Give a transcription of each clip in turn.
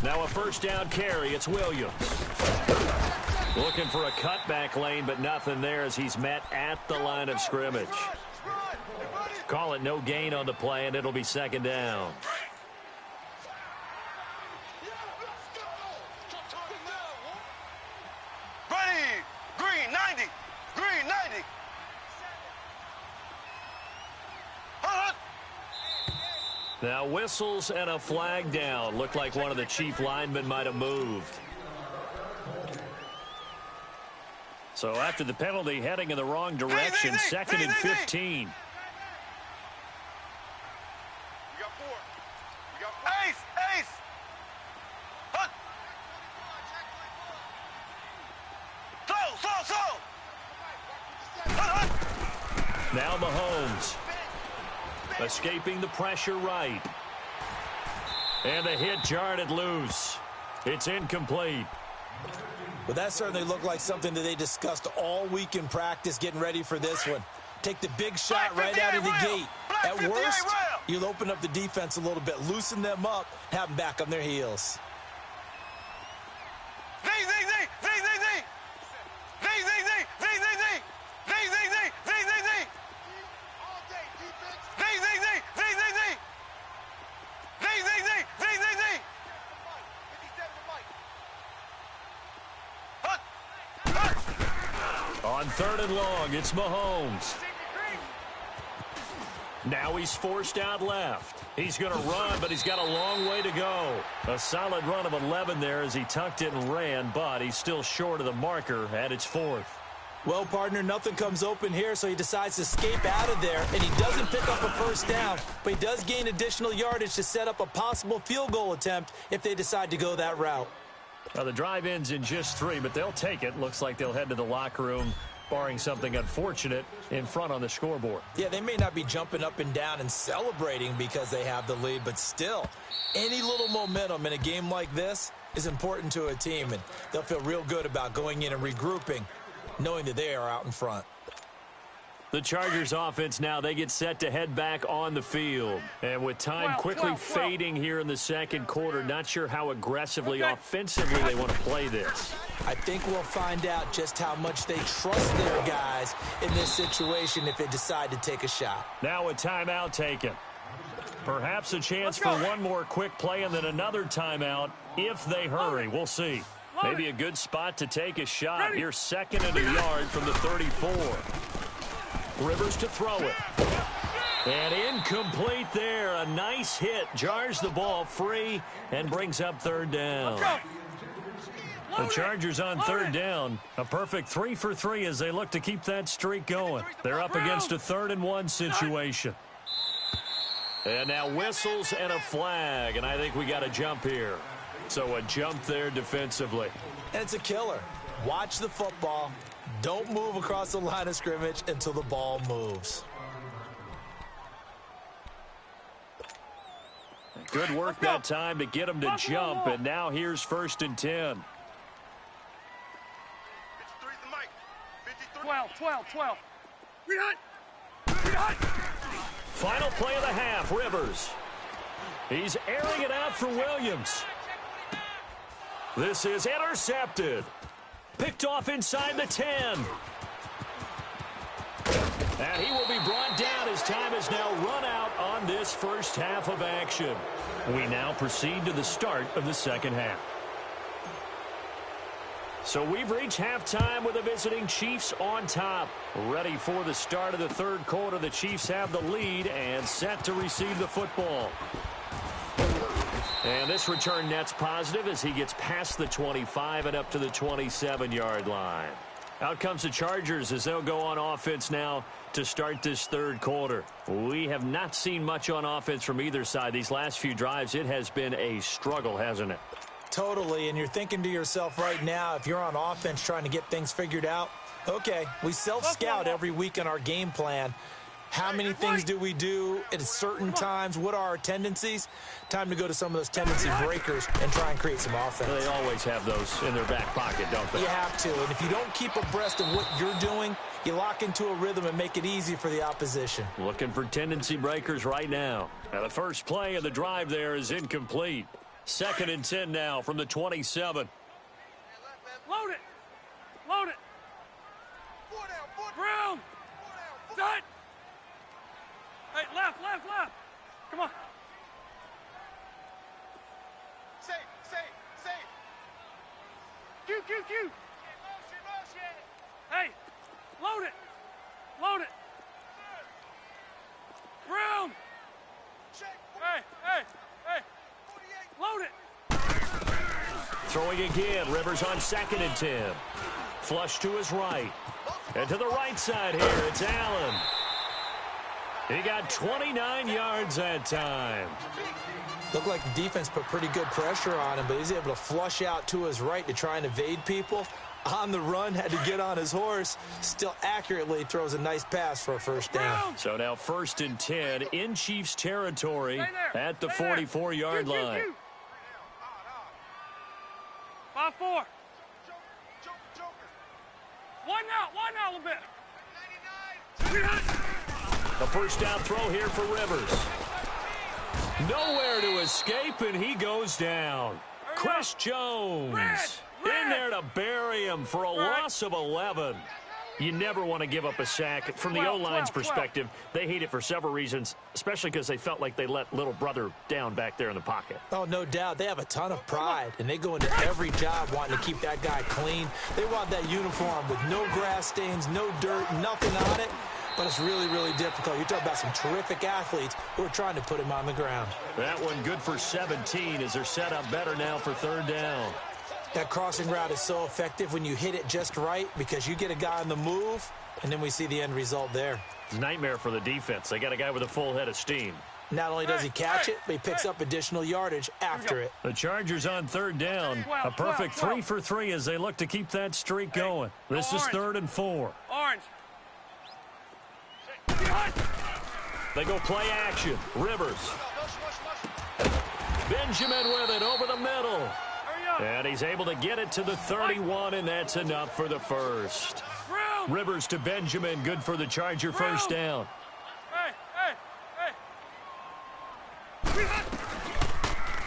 Now a first down carry. It's Williams. Looking for a cutback lane, but nothing there as he's met at the line of scrimmage. Call it no gain on the play, and it'll be second down. Now whistles and a flag down. Looked like one of the chief linemen might have moved. So after the penalty, heading in the wrong direction, second and 15. Now Mahomes. Escaping the pressure right. And the hit jarred it loose. It's incomplete. Well, that certainly looked like something that they discussed all week in practice getting ready for this one. Take the big shot right out of the gate. At worst, you'll open up the defense a little bit, loosen them up, have them back on their heels. On third and long, it's Mahomes. Now he's forced out left. He's going to run, but he's got a long way to go. A solid run of 11 there as he tucked it and ran, but he's still short of the marker at its fourth. Well, partner, nothing comes open here, so he decides to escape out of there, and he doesn't pick up a first down, but he does gain additional yardage to set up a possible field goal attempt if they decide to go that route. Well, the drive ends in just 3, but they'll take it. Looks like they'll head to the locker room, barring something unfortunate in front on the scoreboard. Yeah, they may not be jumping up and down and celebrating because they have the lead, but still, any little momentum in a game like this is important to a team, and they'll feel real good about going in and regrouping, knowing that they are out in front. The Chargers offense now, they get set to head back on the field. And with time quickly fading here in the second quarter, not sure how aggressively, offensively they want to play this. I think we'll find out just how much they trust their guys in this situation if they decide to take a shot. Now a timeout taken. Perhaps a chance for one more quick play and then another timeout if they hurry. We'll see. Maybe a good spot to take a shot. Here, second and a yard from the 34. Rivers to throw it. And incomplete there. A nice hit. Jars the ball free and brings up third down. The Chargers on third down. A perfect 3 for 3 as they look to keep that streak going. They're up against a 3rd and 1 situation. And now whistles and a flag. And I think we got a jump here. So a jump there defensively. And it's a killer. Watch the football. Don't move across the line of scrimmage until the ball moves. Good work that time to get him to jump, and now here's 1st and 10. 12. Final play of the half, Rivers. He's airing it out for Williams. This is intercepted. Picked off inside the 10. And he will be brought down as time has now run out on this first half of action. We now proceed to the start of the second half. So we've reached halftime with the visiting Chiefs on top. Ready for the start of the third quarter. The Chiefs have the lead and set to receive the football. And this return net's positive as he gets past the 25 and up to the 27-yard line. Out comes the Chargers as they'll go on offense now to start this third quarter. We have not seen much on offense from either side. These last few drives, it has been a struggle, hasn't it? Totally, and you're thinking to yourself right now, if you're on offense trying to get things figured out, okay, we self-scout every week in our game plan. How many things do we do at certain times? What are our tendencies? Time to go to some of those tendency breakers and try and create some offense. They always have those in their back pocket, don't they? You have to. And if you don't keep abreast of what you're doing, you lock into a rhythm and make it easy for the opposition. Looking for tendency breakers right now. Now the first play of the drive there is incomplete. 2nd and 10 now from the 27. Load it. Load it. Brown. Set. Hey, left. Come on. Safe. Q. Hey, load it. Brown. Hey. Load it. Throwing again. Rivers on 2nd and 10. Flush to his right. And to the right side here, it's Allen. He got 29 yards that time. Looked like the defense put pretty good pressure on him, but he's able to flush out to his right to try and evade people. On the run, had to get on his horse. Still accurately throws a nice pass for a first down. So now 1st and 10 in Chiefs territory at the 44-yard line. 5-4. One out a little bit. A first down throw here for Rivers. Nowhere to escape, and he goes down. Chris Jones in there to bury him for a loss of 11. You never want to give up a sack. From the O-line's perspective, they hate it for several reasons, especially because they felt like they let little brother down back there in the pocket. Oh, no doubt. They have a ton of pride, and they go into every job wanting to keep that guy clean. They want that uniform with no grass stains, no dirt, nothing on it. But it's really, really difficult. You're talking about some terrific athletes who are trying to put him on the ground. That one good for 17 as they're set up better now for 3rd down. That crossing route is so effective when you hit it just right because you get a guy on the move, and then we see the end result there. Nightmare for the defense. They got a guy with a full head of steam. Not only does he catch it, but he picks up additional yardage after it. The Chargers on 3rd down. A perfect 3 for 3 as they look to keep that streak going. This is 3rd and 4. Orange. They go play action. Rivers. Benjamin with it over the middle. And he's able to get it to the 31, and that's enough for the first. Rivers to Benjamin, good for the Charger first down.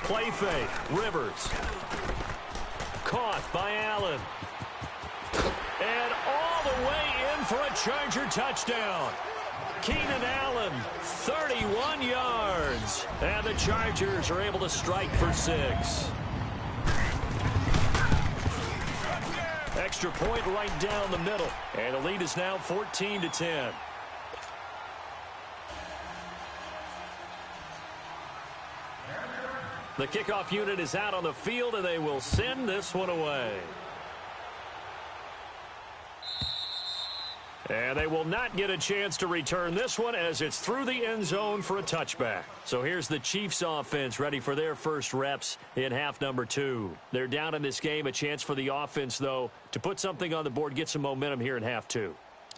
Play fake. Rivers. Caught by Allen. And all the way in for a Charger touchdown. Keenan Allen, 31 yards. And the Chargers are able to strike for 6. Extra point right down the middle. And the lead is now 14-10. The kickoff unit is out on the field, and they will send this one away. And they will not get a chance to return this one as it's through the end zone for a touchback. So here's the Chiefs offense ready for their first reps in half number 2. They're down in this game. A chance for the offense, though, to put something on the board, get some momentum here in half 2.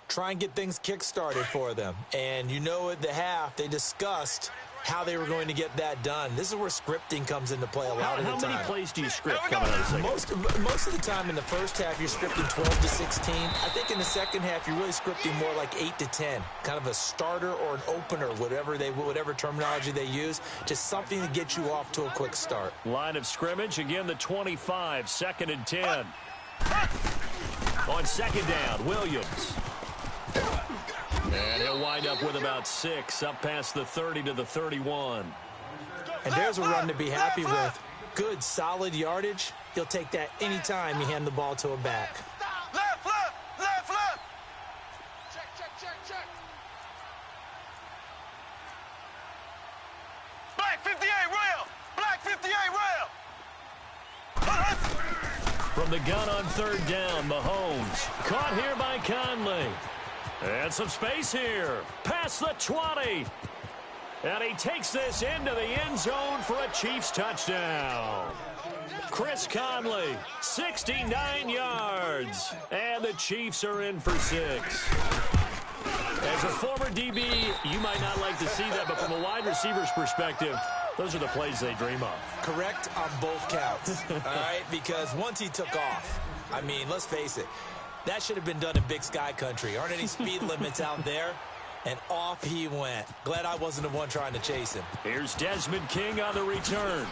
Try and get things kick-started for them. And you know at the half, they discussed how they were going to get that done. This is where scripting comes into play a lot of the time. How many plays do you script coming out of the second? Most of the time in the first half, you're scripting 12 to 16. I think in the second half, you're really scripting more like 8 to 10. Kind of a starter or an opener, whatever terminology they use. Just something to get you off to a quick start. Line of scrimmage, again the 25, 2nd and 10. On 2nd down, Williams. And he'll wind up with about 6, up past the 30 to the 31. And there's a run to be happy with. Good, solid yardage. He'll take that anytime you hand the ball to a back. Left. Check. Black 58 rail. Black 58 rail. From the gun on 3rd down, Mahomes. Caught here by Conley. And some space here. Past the 20. And he takes this into the end zone for a Chiefs touchdown. Chris Conley, 69 yards. And the Chiefs are in for 6. As a former DB, you might not like to see that, but from a wide receiver's perspective, those are the plays they dream of. Correct on both counts, all right? Because once he took off, I mean, let's face it, that should have been done in Big Sky Country. Aren't any speed limits out there? And off he went. Glad I wasn't the one trying to chase him. Here's Desmond King on the return.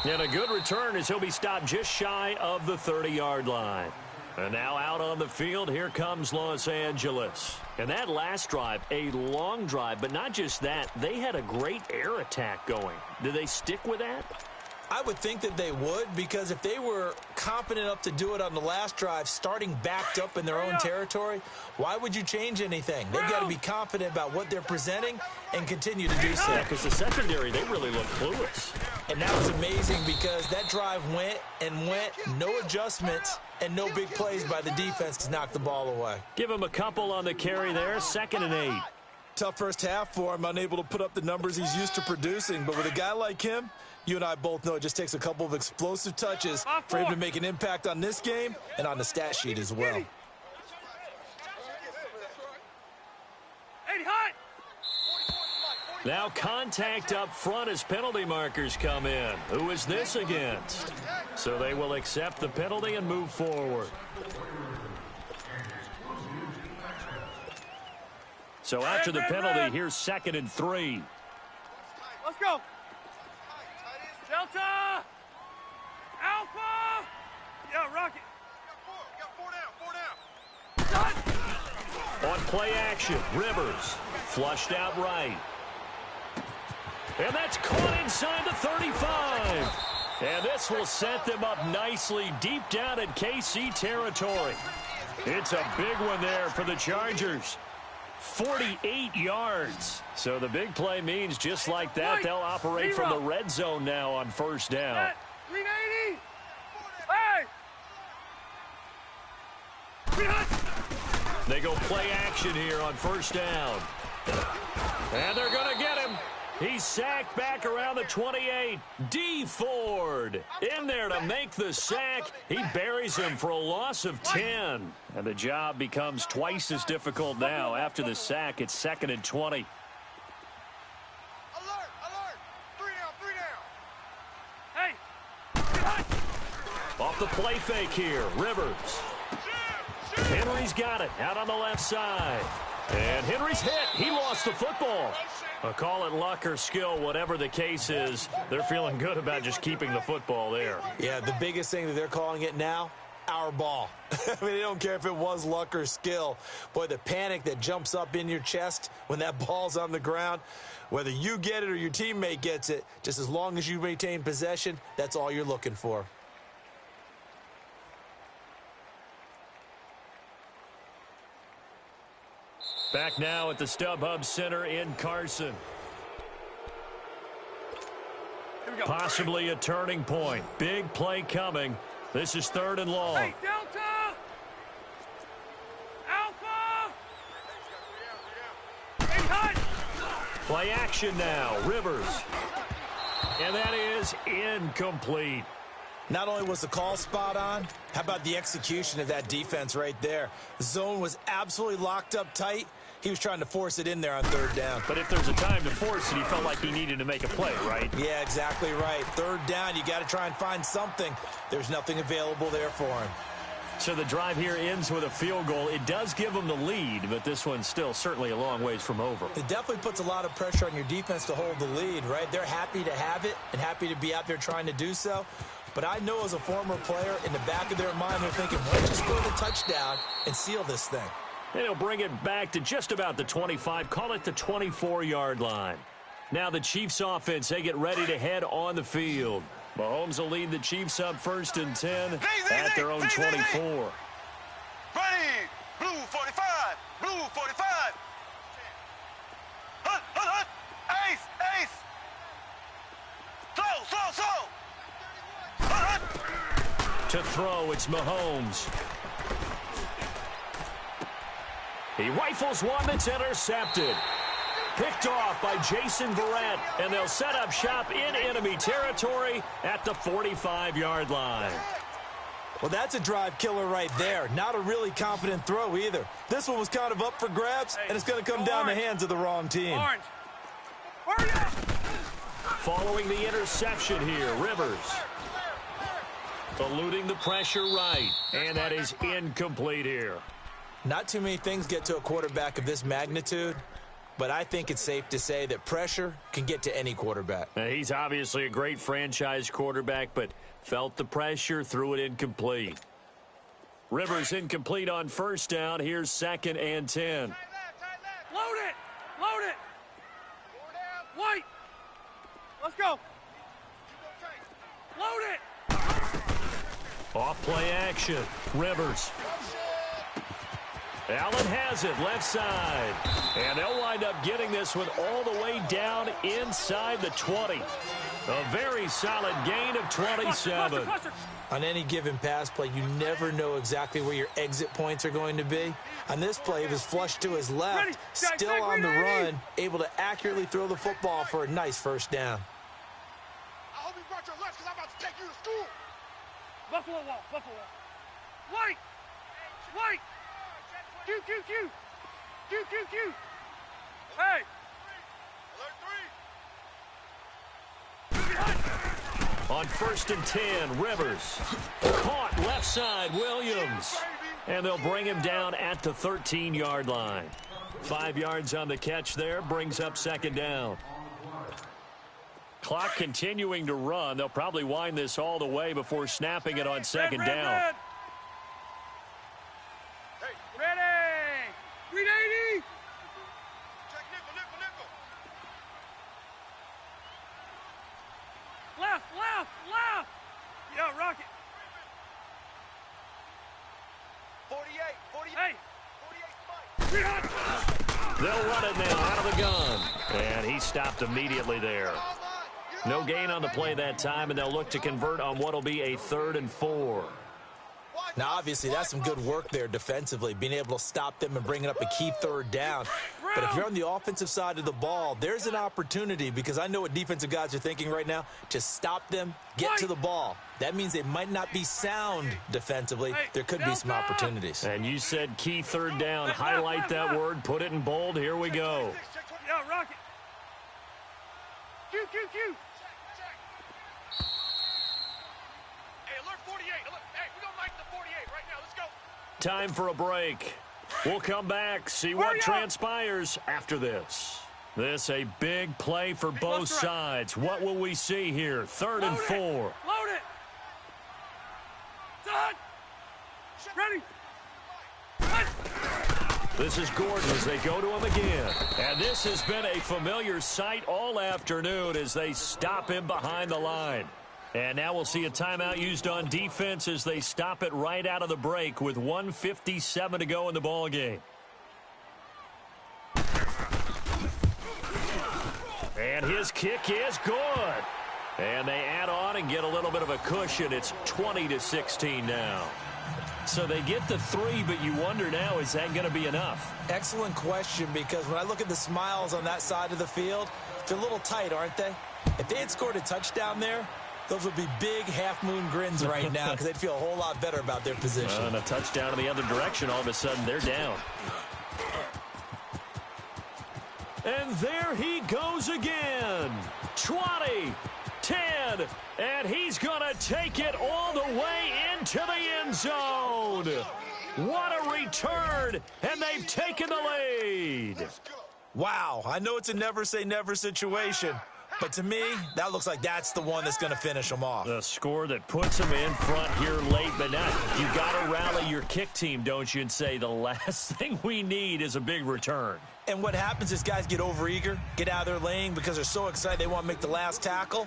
And a good return as he'll be stopped just shy of the 30-yard line. And now out on the field, here comes Los Angeles. And that last drive, a long drive, but not just that. They had a great air attack going. Do they stick with that? I would think that they would, because if they were confident enough to do it on the last drive, starting backed up in their own territory, why would you change anything? They've got to be confident about what they're presenting and continue to do so. Yeah, because the secondary, they really look clueless. And that was amazing because that drive went, no adjustments, and no big plays by the defense to knock the ball away. Give him a couple on the carry there, 2nd and 8. Tough first half for him, unable to put up the numbers he's used to producing. But with a guy like him, you and I both know it just takes a couple of explosive touches for him to make an impact on this game and on the stat sheet as well. Now contact up front as penalty markers come in. Who is this against? So they will accept the penalty and move forward. So after the penalty, here's 2nd and 3. Let's go. Delta! Alpha! Yeah, Rocket. On play action, Rivers flushed out right. And that's caught inside the 35. And this will set them up nicely deep down in KC territory. It's a big one there for the Chargers. 48 yards. So the big play means just like that, they'll operate from the red zone now on 1st down. 380. Hey! They go play action here on 1st down. And they're going to get him. He's sacked back around the 28. D. Ford in there to make the sack. He buries him for a loss of 10. And the job becomes twice as difficult now. After the sack, it's 2nd and 20. Alert, alert. 3 down. Hey! Off the play fake here, Rivers. Henry's got it out on the left side. And Henry's hit. He lost the football. Call it luck or skill, whatever the case is. They're feeling good about just keeping the football there. Yeah, the biggest thing that they're calling it now, our ball. I mean, they don't care if it was luck or skill. Boy, the panic that jumps up in your chest when that ball's on the ground, whether you get it or your teammate gets it, just as long as you maintain possession, that's all you're looking for. Back now at the StubHub Center in Carson. Possibly a turning point. Big play coming. This is 3rd and long. Hey, Delta! Alpha! Hey, hut! Play action now. Rivers. And that is incomplete. Not only was the call spot on, how about the execution of that defense right there? The zone was absolutely locked up tight. He was trying to force it in there on 3rd down. But if there's a time to force it, he felt like he needed to make a play, right? Yeah, exactly right. 3rd down, you got to try and find something. There's nothing available there for him. So the drive here ends with a field goal. It does give them the lead, but this one's still certainly a long ways from over. It definitely puts a lot of pressure on your defense to hold the lead, right? They're happy to have it and happy to be out there trying to do so. But I know as a former player, in the back of their mind, they're thinking, let's just score the touchdown and seal this thing. And he'll bring it back to just about the 25, call it the 24-yard line. Now the Chiefs offense, they get ready to head on the field. Mahomes will lead the Chiefs up 1st and 10 at their own 24. Ready. Blue 45. Blue 45. Hut, hut, hut. Ace, ace. Slow. Hut, hut. To throw, it's Mahomes. He rifles one that's intercepted. Picked off by Jason Verrett, and they'll set up shop in enemy territory at the 45-yard line. Well, that's a drive killer right there. Not a really confident throw either. This one was kind of up for grabs, and it's going to come down the hands of the wrong team. Orange. Hurry up. Following the interception here, Rivers. Eluding the pressure right, and that is incomplete here. Not too many things get to a quarterback of this magnitude, but I think it's safe to say that pressure can get to any quarterback. Now, he's obviously a great franchise quarterback, but felt the pressure, threw it incomplete. Rivers incomplete on first down. Here's 2nd and 10. Load it. Load it. White. Let's go. Load it. Off play action. Rivers. Allen has it left side. And they'll wind up getting this one all the way down inside the 20. A very solid gain of 27. Cluster. On any given pass play, you never know exactly where your exit points are going to be. On this play, it was flushed to his left, still on the run, able to accurately throw the football for a nice first down. I hope you brought your lunch because I'm about to take you to school. Buffalo wall. Buffalo wall. White. White. Q. Hey. Alert 3. On 1st and 10, Rivers. Caught left side, Williams. And they'll bring him down at the 13-yard line. 5 yards on the catch there, brings up 2nd down. Clock continuing to run. They'll probably wind this all the way before snapping it on 2nd down. Red. Ready. 380. Check nickel. Left. Yeah, rocket. 48. Hey. 48 Mike. They'll run it now out of the gun. And he stopped immediately there. No gain on the play that time, and they'll look to convert on what will be a 3rd and 4. Now, obviously, that's some good work there defensively, being able to stop them and bringing up a key 3rd down. But if you're on the offensive side of the ball, there's an opportunity, because I know what defensive guys are thinking right now, to stop them, get to the ball. That means they might not be sound defensively. There could be some opportunities. And you said key 3rd down. Highlight that word. Put it in bold. Here we go. Yeah, rocket. Q. Hey, alert 48. Hey, we don't like the 48 right now. Let's go. Time for a break. We'll come back, see what transpires after this. This a big play for both sides. What will we see here? 3rd and 4. Load it. Done. Ready. This is Gordon as they go to him again. And this has been a familiar sight all afternoon as they stop him behind the line. And now we'll see a timeout used on defense as they stop it right out of the break with 1:57 to go in the ball game. And his kick is good. And they add on and get a little bit of a cushion. It's 20-16 now. So they get the 3, but you wonder now, is that going to be enough? Excellent question, because when I look at the smiles on that side of the field, they're a little tight, aren't they? If they had scored a touchdown there, those would be big half-moon grins right now because they'd feel a whole lot better about their position. And a touchdown in the other direction, all of a sudden they're down. And there he goes again. 20, 10, and he's going to take it all the way into the end zone. What a return, and they've taken the lead. Wow, I know it's a never-say-never situation, but to me, that looks like that's the one that's going to finish them off. The score that puts them in front here late, but now you got to rally your kick team, don't you, and say the last thing we need is a big return. And what happens is guys get overeager, get out of their lane because they're so excited they want to make the last tackle.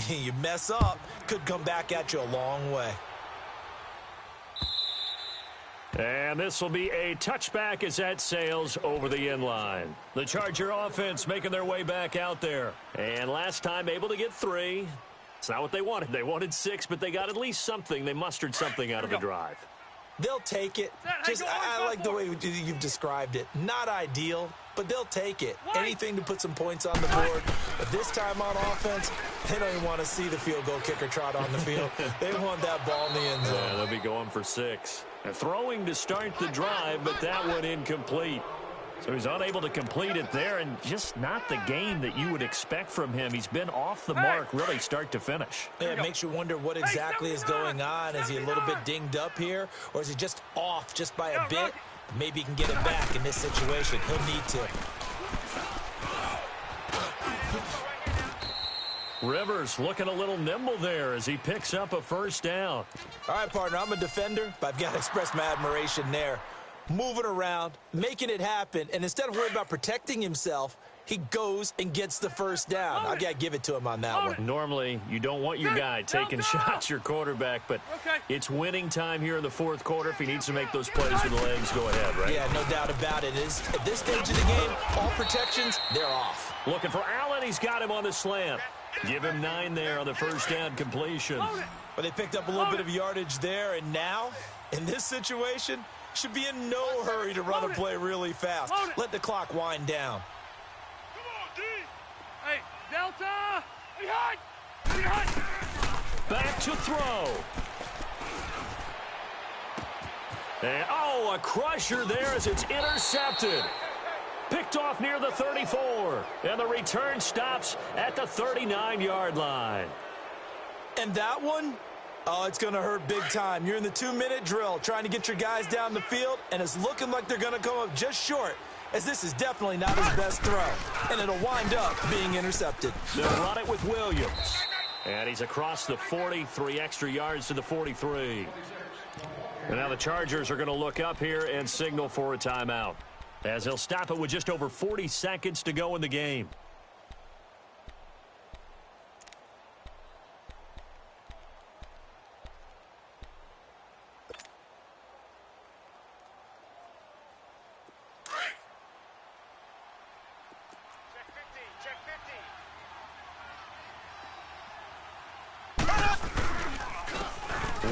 You mess up, could come back at you a long way. And this will be a touchback as that sails over the end line. The Charger offense making their way back out there. And last time able to get 3. It's not what they wanted. They wanted 6, but they got at least something. They mustered something out of the drive. They'll take it. Just, I like the way you've described it. Not ideal, but they'll take it. Anything to put some points on the board. But this time on offense, They don't even want to see the field goal kicker trot on the field. They want that ball in the end zone. Yeah, they'll be going for 6. And throwing to start the drive, but that one incomplete. So he's unable to complete it there, and just not the game that you would expect from him. He's been off the mark really start to finish. Yeah, it makes you wonder what exactly is going on. Is he a little bit dinged up here, or is he just off just by a bit? Maybe he can get it back in this situation. He'll need to. Rivers looking a little nimble there as he picks up a first down. All right, partner, I'm a defender, but I've got to express my admiration there. Moving around, making it happen, and instead of worrying about protecting himself, he goes and gets the first down. I've got to give it to him on that one. Normally, you don't want your guy taking shots, your quarterback, but it's winning time here in the fourth quarter. If he needs to make those plays with the legs, go ahead, right? Yeah, no doubt about it. At this stage of the game, all protections, they're off. Looking for Allen. He's got him on the slant. Give him 9 there on the first down completion. But they picked up a little bit of yardage there, and now, in this situation, should be in no hurry to run a play really fast. Let the clock wind down. Come on, D. Hey, Delta. Behind. Back to throw. And, a crusher there as it's intercepted. Picked off near the 34. And the return stops at the 39-yard line. And that one? Oh, it's going to hurt big time. You're in the 2-minute drill trying to get your guys down the field, and it's looking like they're going to come up just short, as this is definitely not his best throw. And it'll wind up being intercepted. They'll run it with Williams. And he's across the 40, 3 extra yards to the 43. And now the Chargers are going to look up here and signal for a timeout, as they'll stop it with just over 40 seconds to go in the game.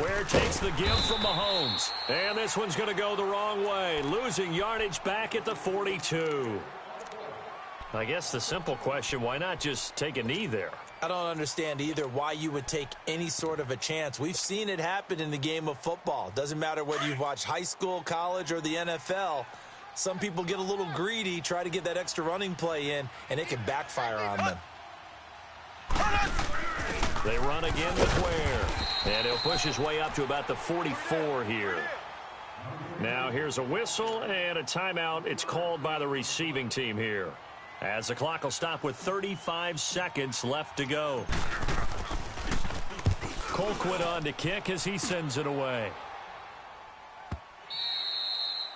Ware takes the give from Mahomes. And this one's going to go the wrong way. Losing yardage back at the 42. I guess the simple question, why not just take a knee there? I don't understand either why you would take any sort of a chance. We've seen it happen in the game of football. Doesn't matter whether you've watched high school, college, or the NFL. Some people get a little greedy, try to get that extra running play in, and it can backfire on them. They run again with Ware. And he'll push his way up to about the 44 here. Now here's a whistle and a timeout. It's called by the receiving team here, as the clock will stop with 35 seconds left to go. Colquitt on to kick as he sends it away.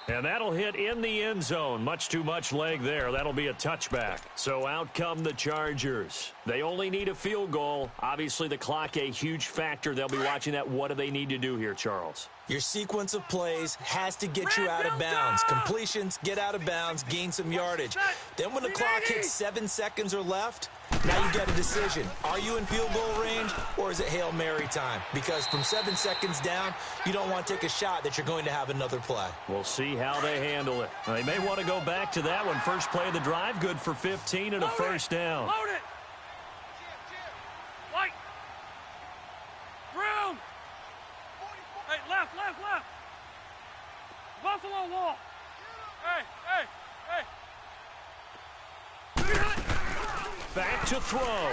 And that'll hit in the end zone. Much too much leg there. That'll be a touchback. So out come the Chargers. They only need a field goal. Obviously, the clock a huge factor. They'll be watching that. What do they need to do here, Charles? Your sequence of plays has to get you out of bounds. Completions, get out of bounds, gain some yardage. Then when the clock hits 7 seconds or left, now you get a decision. Are you in field goal range, or is it Hail Mary time? Because from 7 seconds down, you don't want to take a shot that you're going to have another play. We'll see how they handle it. They may want to go back to that one. First play of the drive, good for 15 and a first down. Load it. White. Brown. Hey, left. Buffalo wall. Hey. Back to throw.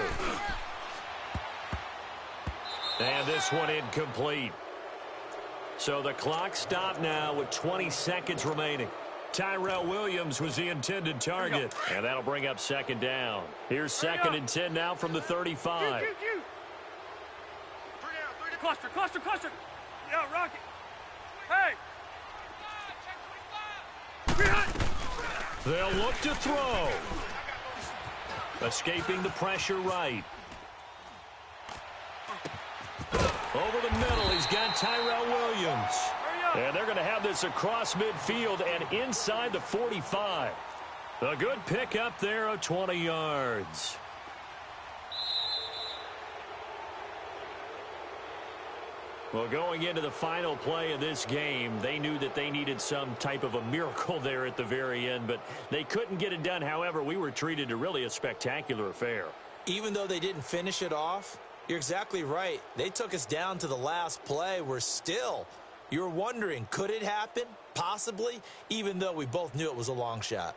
And this one incomplete. So the clock stopped now with 20 seconds remaining. Tyrell Williams was the intended target. And that'll bring up second down. Here's second and 10 now from the 35. Cluster. Yeah, Rocket. Hey. They'll look to throw. Escaping the pressure right. Over the middle, he's got Tyrell Williams. And they're going to have this across midfield and inside the 45. A good pickup there of 20 yards. Well, going into the final play of this game, they knew that they needed some type of a miracle there at the very end, but they couldn't get it done. However, we were treated to really a spectacular affair. Even though they didn't finish it off, you're exactly right. They took us down to the last play. You're wondering, could it happen? Possibly, even though we both knew it was a long shot.